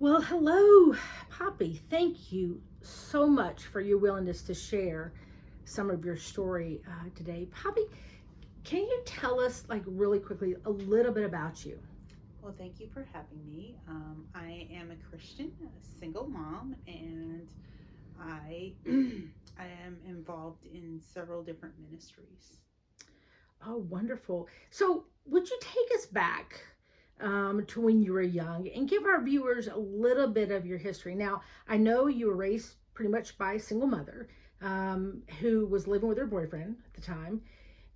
Well, hello, Poppy. Thank you so much for your willingness to share some of your story today. Poppy, can you tell us, like, really quickly, a little bit about you? Well, thank you for having me. I am a Christian, a single mom, and I I am involved in several different ministries. Oh, wonderful. So, would you take us back to when you were young and give our viewers a little bit of your history? Now, I know you were raised pretty much by a single mother who was living with her boyfriend at the time.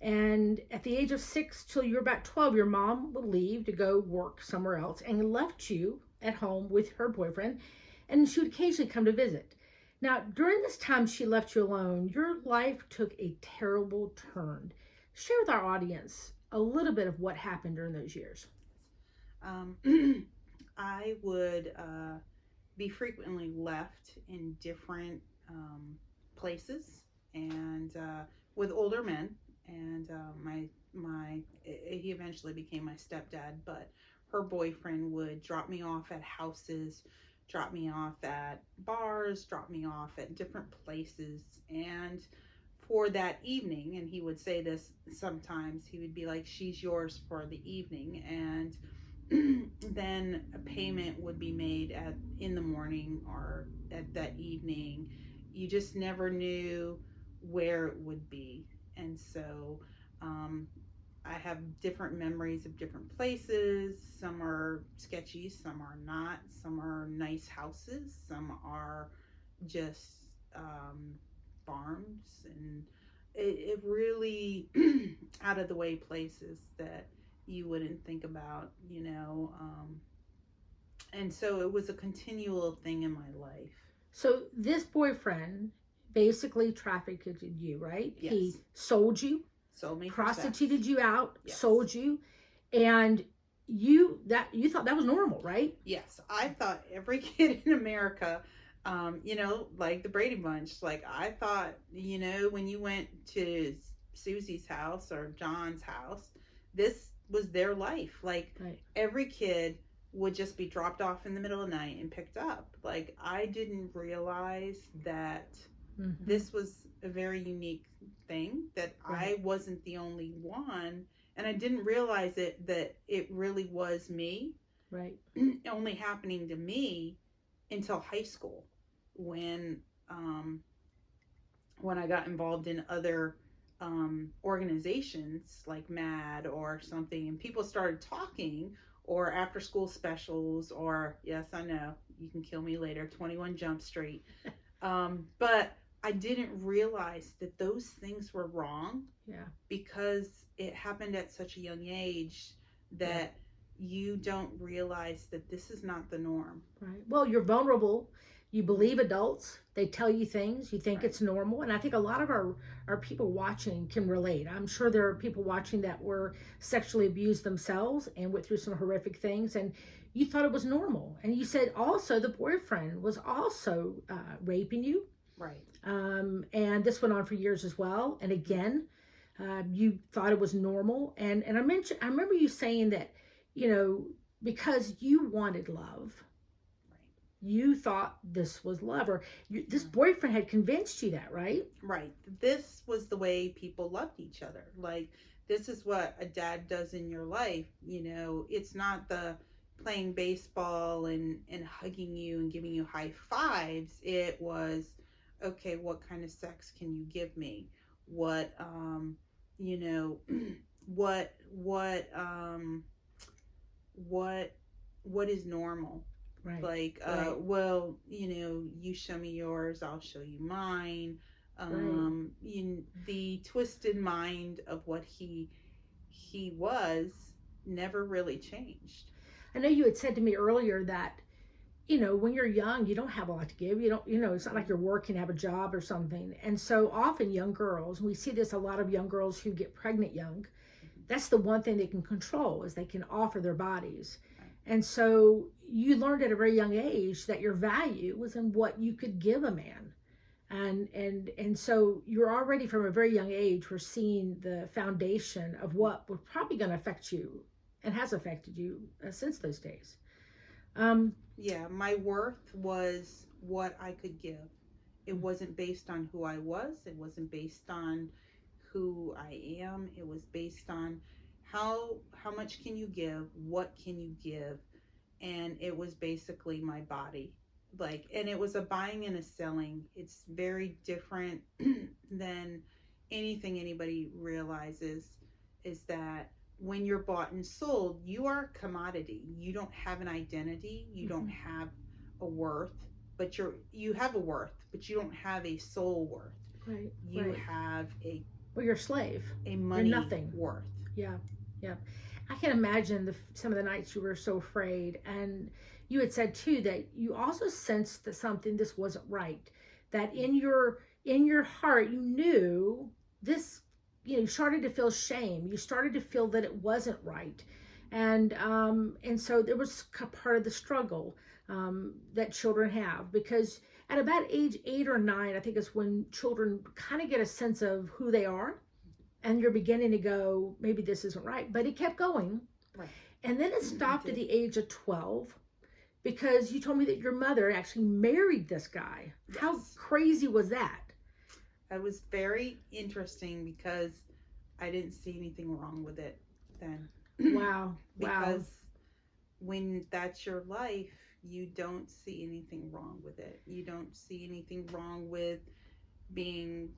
And at the age of 6 till you were about 12, your mom would leave to go work somewhere else and left you at home with her boyfriend. And she would occasionally come to visit. Now, during this time she left you alone, your life took a terrible turn. Share with our audience a little bit of what happened during those years. Um, I would be frequently left in different places and with older men, and my he eventually became my stepdad, but her boyfriend would drop me off at houses, drop me off at bars, drop me off at different places, and for that evening, and he would say this sometimes, he would be like, she's yours for the evening, and then a payment would be made at in the morning or at that evening. You just never knew where it would be, and so um, I have different memories of different places. Some are sketchy, some are not. Some are nice houses, some are just farms, and it really out of the way places that you wouldn't think about. And so it was a continual thing in my life. So this boyfriend basically trafficked you, right? He Yes. sold you, Sold me for sex. prostituted you out, Yes. sold you, and you thought that was normal, right? Yes. I thought every kid in America, like the Brady Bunch, like I thought, when you went to Susie's house or John's house, this was their life. Like Right. every kid would just be dropped off in the middle of the night and picked up. Like I didn't realize that Mm-hmm. this was a very unique thing, that Right. I wasn't the only one, and I didn't realize that it really was me, Right. only happening to me until high school, when um, when I got involved in other organizations like MAD or something, and people started talking, or after school specials, or yes, I know you can kill me later, 21 Jump Street. But I didn't realize that those things were wrong, Yeah. because it happened at such a young age Yeah. that you don't realize that this is not the norm. Right. Well, you're vulnerable. You Mm-hmm. believe adults. They tell you things. You think Right. it's normal. And I think a lot of our people watching can relate. I'm sure there are people watching that were sexually abused themselves and went through some horrific things. And you thought it was normal. And you said also the boyfriend was also raping you. Right. And this went on for years as well. And again, you thought it was normal. And I remember you saying that, you know, because you wanted love, you thought this was love, or this Right. boyfriend had convinced you that, right? Right. This was the way people loved each other. Like, this is what a dad does in your life. It's not the playing baseball and hugging you and giving you high fives. It was, okay, what kind of sex can you give me? What, you know, what, what, what, what is normal? Right, Like, right, well, you show me yours, I'll show you mine. right. The twisted mind of what he was never really changed. I know you had said to me earlier that, when you're young, you don't have a lot to give. You don't, it's not like you're working, have a job or something. And so often young girls, we see this a lot of young girls who get pregnant young. That's the one thing they can control is they can offer their bodies. Right. And so you learned at a very young age that your value was in what you could give a man. And so you're already from a very young age we're seeing the foundation of what was probably going to affect you and has affected you since those days. Yeah, my worth was what I could give. It wasn't based on who I was. It wasn't based on who I am. It was based on how much can you give? What can you give? And it was basically my body. Like, and it was a buying and a selling. It's very different than anything anybody realizes, is that when you're bought and sold, you are a commodity. You don't have an identity. You don't have a worth, but you have a worth, but you don't have a soul worth. Right. You right. have Well, you're a slave. a money You're nothing. worth. Yeah. Yeah. I can imagine some of the nights you were so afraid. And you had said too that you also sensed that something this wasn't right. That in your heart you knew this. You started to feel shame. You started to feel that it wasn't right, and so there was part of the struggle that children have, because at about age 8 or 9, I think is when children kind of get a sense of who they are, and you're beginning to go, maybe this isn't right. But it kept going, Right. And then it stopped at the age of 12, because you told me that your mother actually married this guy. Yes. How crazy was that? It was very interesting because I didn't see anything wrong with it then. Wow. Because when that's your life, you don't see anything wrong with it. You don't see anything wrong with being,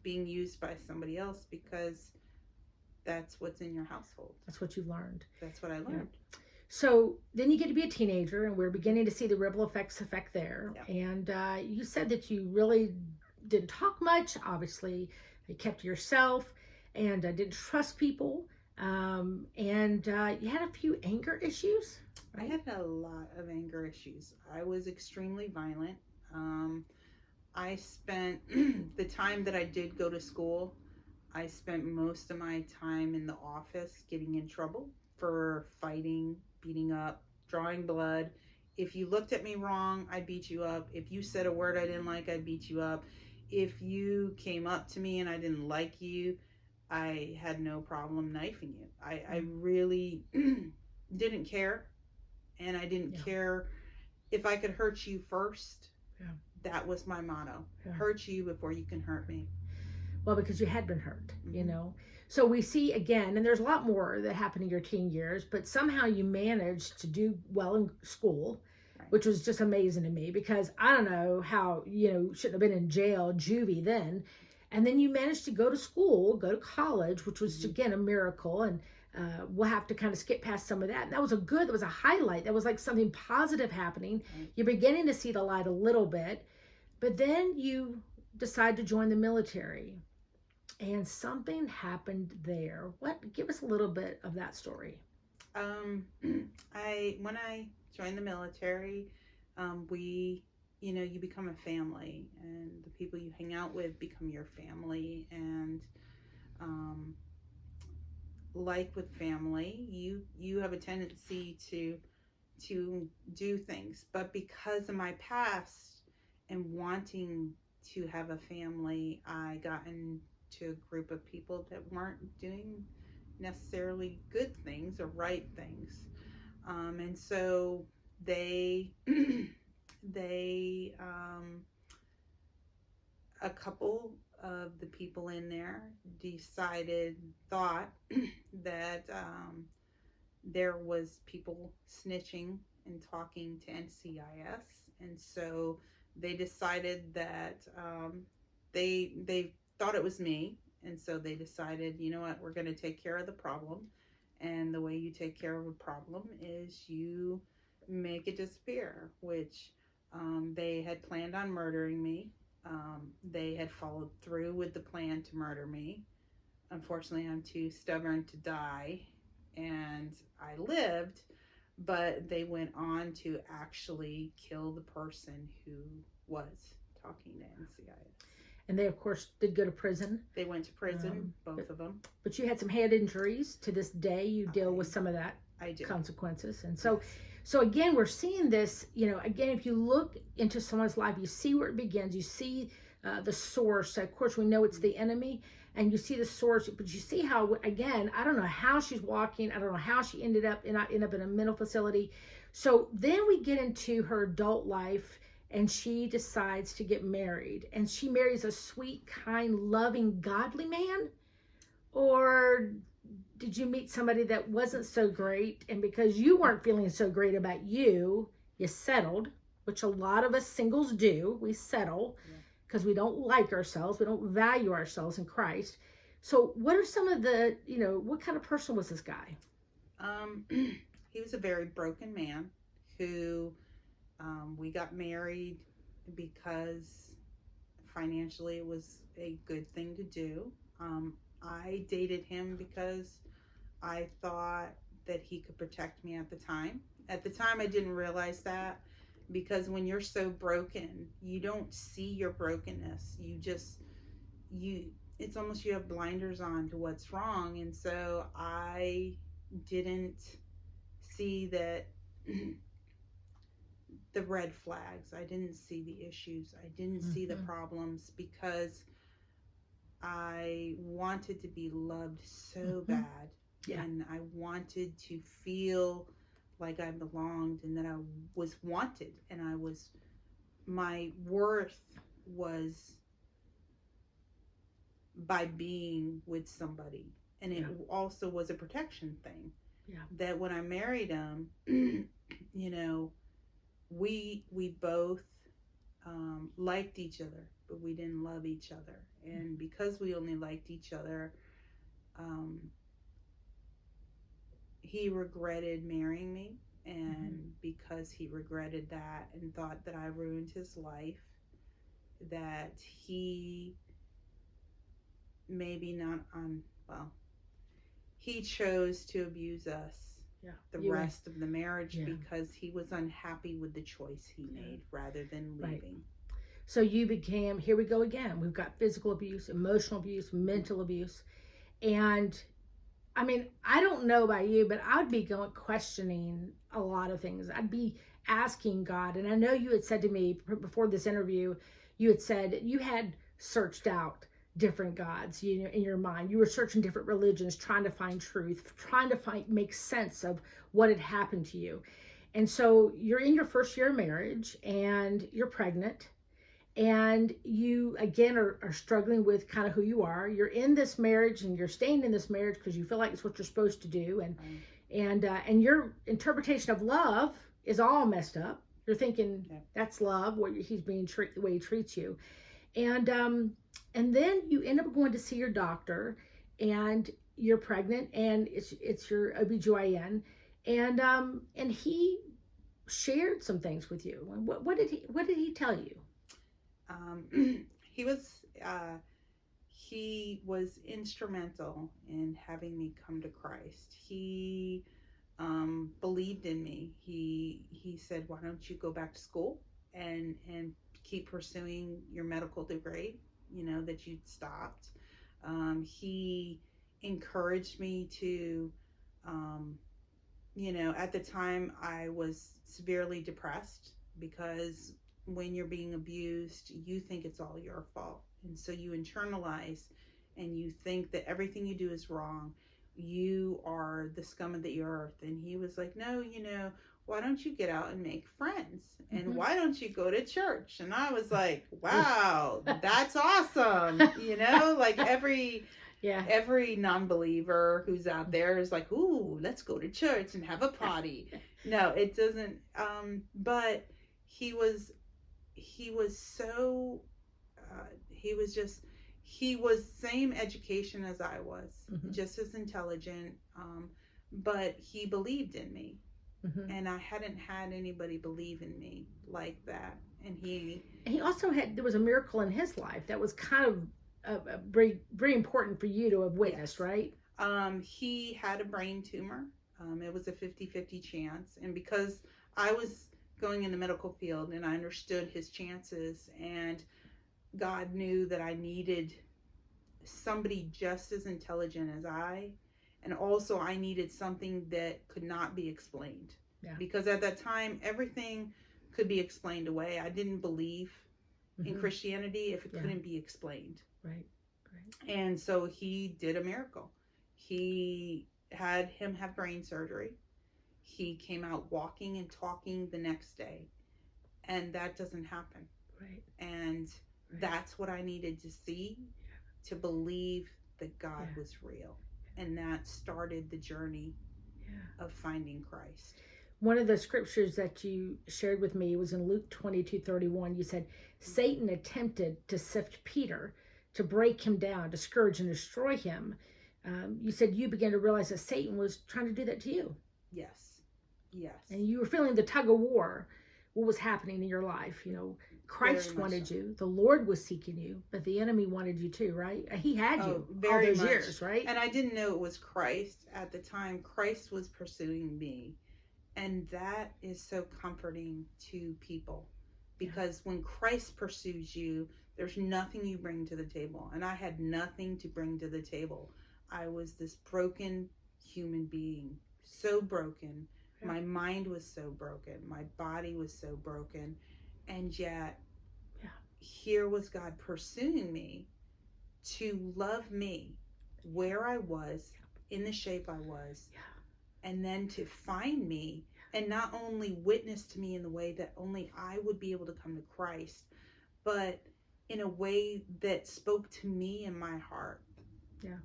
being used by somebody else, because that's what's in your household. That's what you learned. That's what I learned. Yeah. So then you get to be a teenager, and we're beginning to see the ripple effect there. Yeah. And you said that you really didn't talk much. Obviously, you kept to yourself and didn't trust people. And you had a few anger issues. Right? I had a lot of anger issues. I was extremely violent. I spent the time that I did go to school, I spent most of my time in the office getting in trouble for fighting, beating up, drawing blood. If you looked at me wrong, I beat you up. If you said a word I didn't like, I beat you up. If you came up to me and I didn't like you, I had no problem knifing you. I really didn't care. And I didn't care if I could hurt you first. Yeah. That was my motto. Yeah. Hurt you before you can hurt me. Well, because you had been hurt, So we see again, and there's a lot more that happened in your teen years, but somehow you managed to do well in school, right, which was just amazing to me, because I don't know how, shouldn't have been in jail, juvie then. And then you managed to go to school, go to college, which was, again, a miracle. And we'll have to kind of skip past some of that. And that was a highlight. That was like something positive happening. Right. You're beginning to see the light a little bit. But then you decide to join the military. And something happened there. Give us a little bit of that story. When I joined the military, you become a family, and the people you hang out with become your family. And like with family, you have a tendency to do things. But because of my past and wanting to have a family, I got into a group of people that weren't doing necessarily good things or right things, and so they a couple of the people in there thought that there was people snitching and talking to NCIS, and so they decided that they thought it was me, and so they decided, you know what, we're going to take care of the problem, and the way you take care of a problem is you make it disappear, which they had planned on murdering me. They had followed through with the plan to murder me. Unfortunately, I'm too stubborn to die, and I lived, but they went on to actually kill the person who was talking to NCIS. And they, of course, did go to prison. They went to prison, both of them. But you had some head injuries. To this day, you deal with some of that consequences. And so, so again, we're seeing this, again, if you look into someone's life, you see where it begins. You see the source. Of course, we know it's the enemy. and you see the source, but you see how, again, I don't know how she's walking. I don't know how she ended up in a mental facility. So then we get into her adult life, and she decides to get married, and she marries a sweet, kind, loving, godly man. Or did you meet somebody that wasn't so great, and because you weren't feeling so great about you settled, which a lot of us singles do. We settle because we don't like ourselves. We don't value ourselves in Christ. So what are some of the, what kind of person was this guy? He was a very broken man who we got married because financially it was a good thing to do. I dated him because I thought that he could protect me at the time. At the time, I didn't realize that, because when you're so broken, you don't see your brokenness. It's almost you have blinders on to what's wrong. And so I didn't see that the red flags. I didn't see the issues. I didn't see the problems, because I wanted to be loved so bad. Yeah. And I wanted to feel like I belonged and that I was wanted, and my worth was by being with somebody. And it also was a protection thing. Yeah. That when I married him, we both liked each other, but we didn't love each other. And because we only liked each other, he regretted marrying me. And because he regretted that and thought that I ruined his life, that he maybe not he chose to abuse us the rest of the marriage because he was unhappy with the choice he made rather than leaving. Right. So you became, here we go again. We've got physical abuse, emotional abuse, mental abuse. And I mean, I don't know about you, but I'd be questioning a lot of things. I'd be asking God. And I know you had said to me before this interview, you had said you had searched out different gods, in your mind. You were searching different religions, trying to find truth, trying to make sense of what had happened to you. And so you're in your first year of marriage and you're pregnant. And you, again, are struggling with kind of who you are. You're in this marriage and you're staying in this marriage because you feel like it's what you're supposed to do. And your interpretation of love is all messed up. You're thinking that's love, he's being treated the way he treats you. And then you end up going to see your doctor, and you're pregnant, and it's your OBGYN, and he shared some things with you. What did he tell you? He was instrumental in having me come to Christ. He believed in me. He said, "Why don't you go back to school and keep pursuing your medical degree, that you'd stopped." He encouraged me to, at the time I was severely depressed, because when you're being abused, you think it's all your fault. And so you internalize and you think that everything you do is wrong. You are the scum of the earth. And he was like, "No, why don't you get out and make friends? And why don't you go to church?" And I was like, wow, that's awesome. Like every non-believer who's out there is like, "Ooh, let's go to church and have a party." No, it doesn't. But he was so, he was same education as I was, just as intelligent, but he believed in me. And I hadn't had anybody believe in me like that. And he also there was a miracle in his life that was kind of very, very important for you to have witnessed, right? He had a brain tumor. It was a 50-50 chance. And because I was going in the medical field and I understood his chances, and God knew that I needed somebody just as intelligent as I, and also I needed something that could not be explained. Yeah. Because at that time, everything could be explained away. I didn't believe in Christianity if it couldn't be explained. Right. Right. And so he did a miracle. He had him have brain surgery. He came out walking and talking the next day. And that doesn't happen. Right. And that's what I needed to see to believe that God was real. And that started the journey of finding Christ. One of the scriptures that you shared with me was in Luke 22:31. You said, Satan attempted to sift Peter, to break him down, discourage and destroy him. You said you began to realize that Satan was trying to do that to you. Yes. Yes. And you were feeling the tug of war. What was happening in your life? Christ wanted so. you. The Lord was seeking you, but the enemy wanted you too, right? He had you all those years, right? And I didn't know it was Christ at the time. Christ was pursuing me. And that is so comforting to people. Because when Christ pursues you, there's nothing you bring to the table. And I had nothing to bring to the table. I was this broken human being. So broken. My mind was so broken. My body was so broken. And yet, here was God pursuing me to love me where I was, in the shape I was, and then to find me and not only witness to me in the way that only I would be able to come to Christ, but in a way that spoke to me in my heart. Yeah.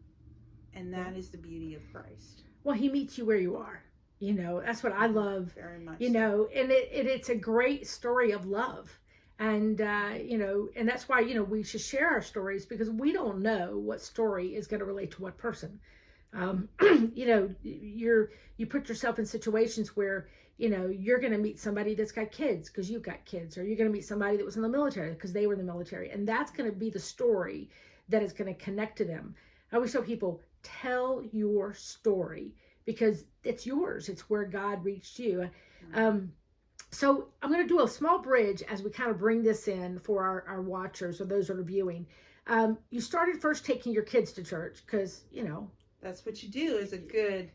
And that is the beauty of Christ. Well, he meets you where you are. That's what I love. Very much. And it's a great story of love. And, and that's why, we should share our stories, because we don't know what story is going to relate to what person. You put yourself in situations where, you're going to meet somebody that's got kids because you've got kids, or you're going to meet somebody that was in the military because they were in the military. And that's going to be the story that is going to connect to them. I always tell people, tell your story, because it's yours. It's where God reached you. So I'm going to do a small bridge as we kind of bring this in for our watchers or those that are viewing. You started first taking your kids to church because, that's what you do as a good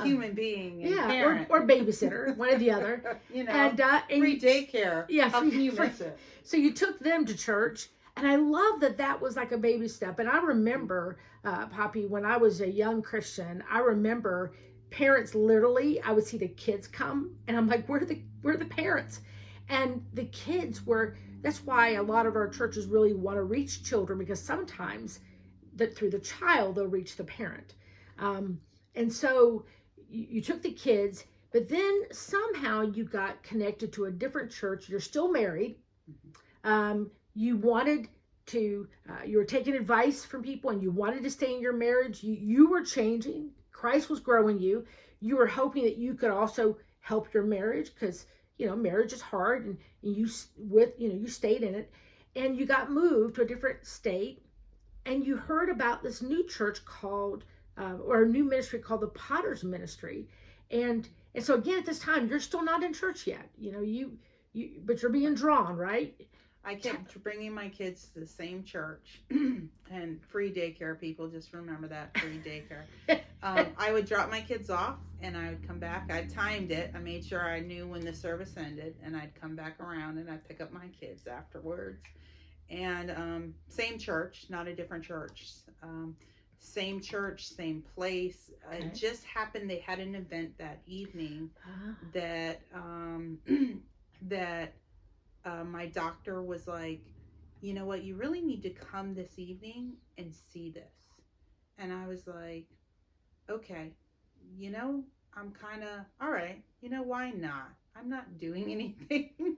human being. And parent. Or babysitter, one or the other. And free daycare. Yeah, how can you miss it? So you took them to church. And I love that was like a baby step. And I remember, Poppy, when I was a young Christian, I remember parents literally, I would see the kids come and I'm like, where are the parents? And the kids that's why a lot of our churches really want to reach children, because sometimes that through the child, they'll reach the parent. And so you took the kids, but then somehow you got connected to a different church. You're still married. You wanted to, you were taking advice from people and you wanted to stay in your marriage. You were changing. Christ was growing you. You were hoping that you could also help your marriage, because, marriage is hard, and you stayed in it, and you got moved to a different state, and you heard about this new church called, or a new ministry called the Potter's Ministry. And so again, at this time, you're still not in church yet, but you're being drawn, right? I kept bringing my kids to the same church, and free daycare, people, just remember that, free daycare. I would drop my kids off and I would come back. I timed it. I made sure I knew when the service ended, and I'd come back around and I'd pick up my kids afterwards. And same church, not a different church. Same church, same place. Okay. It just happened they had an event that evening that my doctor was like, you know what, you really need to come this evening and see this. And I was like, okay, I'm kind of, all right, why not? I'm not doing anything.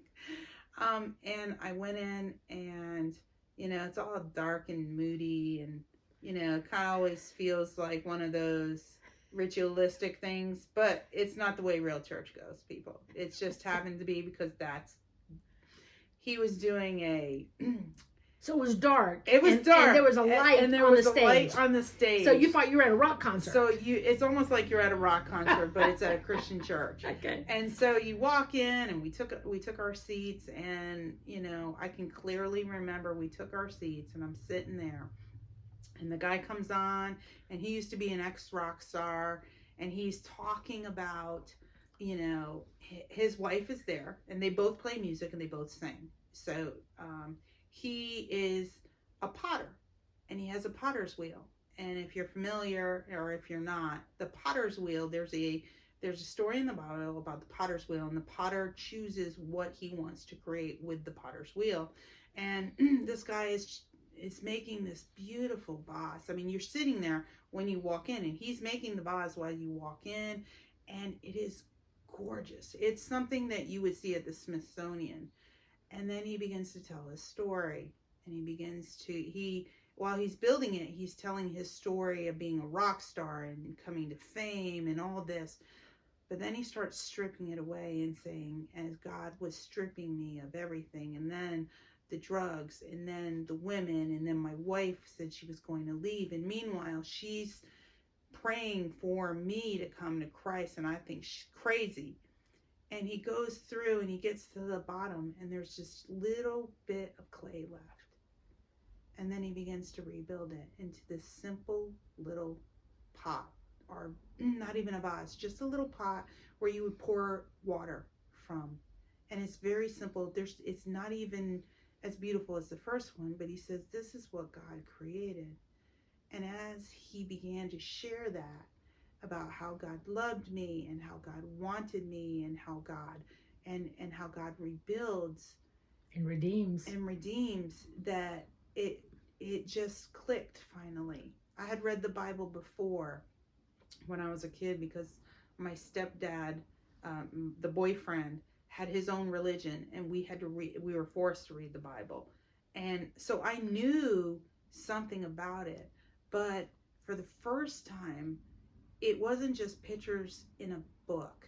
And I went in and, it's all dark and moody, and, it kind of always feels like one of those ritualistic things, but it's not the way real church goes, people. It's just happened to be because he was doing so it was dark. It was dark. And there was a light and there on was the a stage. light on the stage. So you thought you were at a rock concert. So it's almost like you're at a rock concert, but it's at a Christian church. Okay. And so you walk in, and we took our seats, and I can clearly remember we took our seats, and I'm sitting there, and the guy comes on, and he used to be an ex-rock star, and he's talking about, his wife is there, and they both play music and they both sing. So he is a potter, and he has a potter's wheel. And if you're familiar, or if you're not, the potter's wheel, there's a story in the Bible about the potter's wheel, and the potter chooses what he wants to create with the potter's wheel. And this guy is making this beautiful vase. I mean, you're sitting there when you walk in, and he's making the vase while you walk in, and it is gorgeous. It's something that you would see at the Smithsonian. And then he begins to tell his story, and while he's building it, he's telling his story of being a rock star and coming to fame and all this. But then he starts stripping it away and saying, as God was stripping me of everything, and then the drugs, and then the women, and then my wife said she was going to leave. And meanwhile, she's praying for me to come to Christ, and I think she's crazy. And he goes through and he gets to the bottom, and there's just little bit of clay left. And then he begins to rebuild it into this simple little pot, or not even a vase, just a little pot where you would pour water from. And it's very simple. It's not even as beautiful as the first one, but he says, this is what God created. And as he began to share that about how God loved me, and how God wanted me, and how God rebuilds and redeems, that it just clicked finally. I had read the Bible before when I was a kid, because my stepdad, the boyfriend, had his own religion, and we were forced to read the Bible. And so I knew something about it, but for the first time, it wasn't just pictures in a book.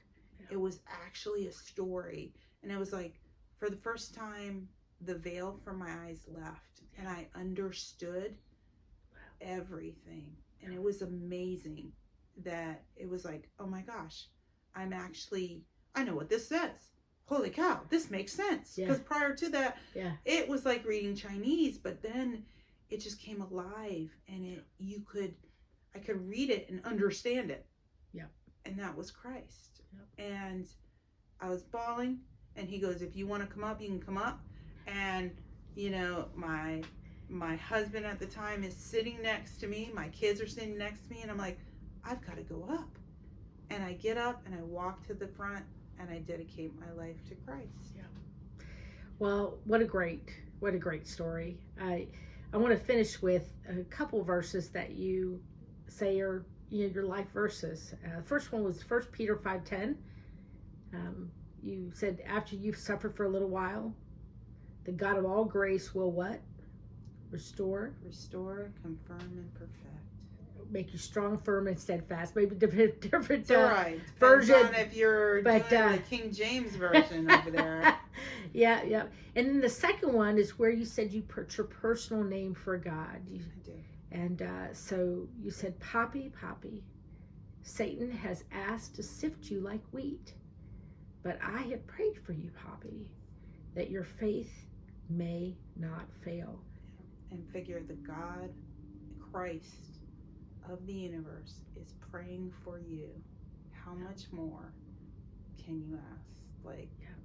It was actually a story. And it was like, for the first time, the veil from my eyes left, and I understood everything. And it was amazing that it was like, oh my gosh, I know what this says. Holy cow, this makes sense. Because prior to that, it was like reading Chinese, but then it just came alive, and I could read it and understand it. Yeah. And that was Christ. Yep. And I was bawling, and he goes, if you want to come up, you can come up. And, my husband at the time is sitting next to me. My kids are sitting next to me, and I'm like, I've got to go up. And I get up, and I walk to the front, and I dedicate my life to Christ. Yeah. Well, what a great story. I want to finish with a couple verses that you say are your life verses. First one was 1 Peter 5:10. You said, after you've suffered for a little while, the God of all grace will what? Restore, confirm, and perfect. Make you strong, firm, and steadfast. Maybe different right. version. On if you're doing the King James version over there. Yeah. And then the second one is where you said you put your personal name for God. I did. And so you said, Poppy, Satan has asked to sift you like wheat, but I have prayed for you, Poppy, that your faith may not fail. And figure the God, Christ of the universe, is praying for you. How much more can you ask?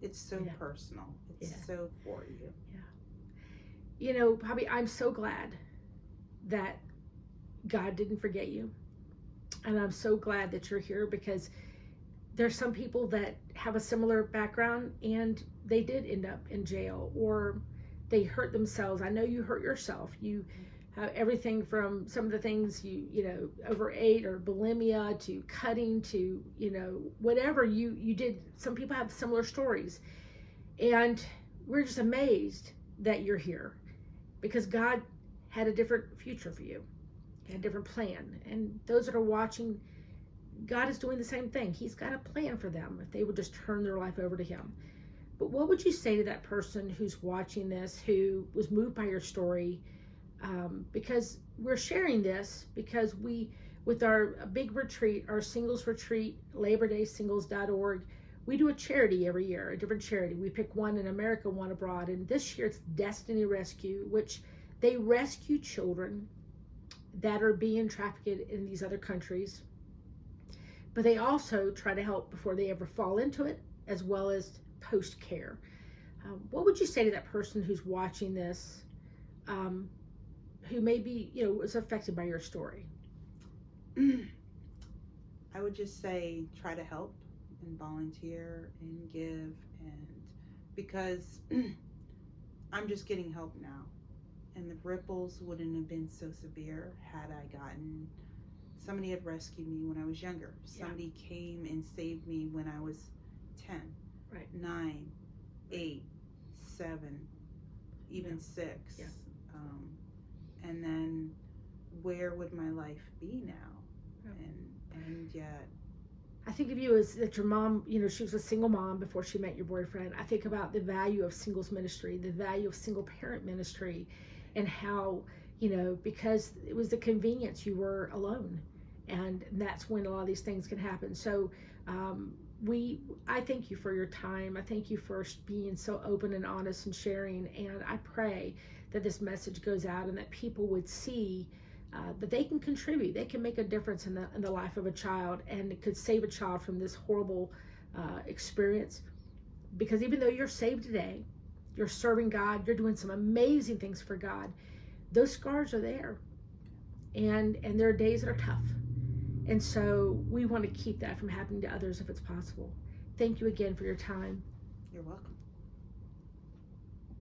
It's so personal. It's so for you. Yeah. Poppy, I'm so glad that God didn't forget you. And I'm so glad that you're here, because there's some people that have a similar background, and they did end up in jail, or they hurt themselves. I know you hurt yourself. You have everything from some of the things you overate, or bulimia, to cutting, to, whatever you did. Some people have similar stories. And we're just amazed that you're here, because God had a different future for you, a different plan. And those that are watching, God is doing the same thing. He's got a plan for them if they would just turn their life over to him. But what would you say to that person who's watching this, who was moved by your story? Because we're sharing this because with our big retreat, our singles retreat, LaborDaySingles.org, we do a charity every year, a different charity. We pick one in America, one abroad. And this year it's Destiny Rescue, which they rescue children that are being trafficked in these other countries. But they also try to help before they ever fall into it, as well as post-care. What would you say to that person who's watching this, who maybe, was affected by your story? I would just say try to help and volunteer and give, and because I'm just getting help now, and the ripples wouldn't have been so severe had I gotten somebody had rescued me when I was younger. Somebody came and saved me when I was 10, Right. 9, 8, 7, even 6. Yeah. And then where would my life be now? Yeah. And yet I think of you as that your mom, she was a single mom before she met your boyfriend. I think about the value of singles ministry, the value of single parent ministry, and how, because it was the convenience, you were alone. And that's when a lot of these things can happen. So I thank you for your time. I thank you for being so open and honest and sharing. And I pray that this message goes out and that people would see that they can contribute. They can make a difference in the life of a child, and it could save a child from this horrible experience. Because even though you're saved today, you're serving God, you're doing some amazing things for God, those scars are there. And there are days that are tough. And so we want to keep that from happening to others if it's possible. Thank you again for your time. You're welcome.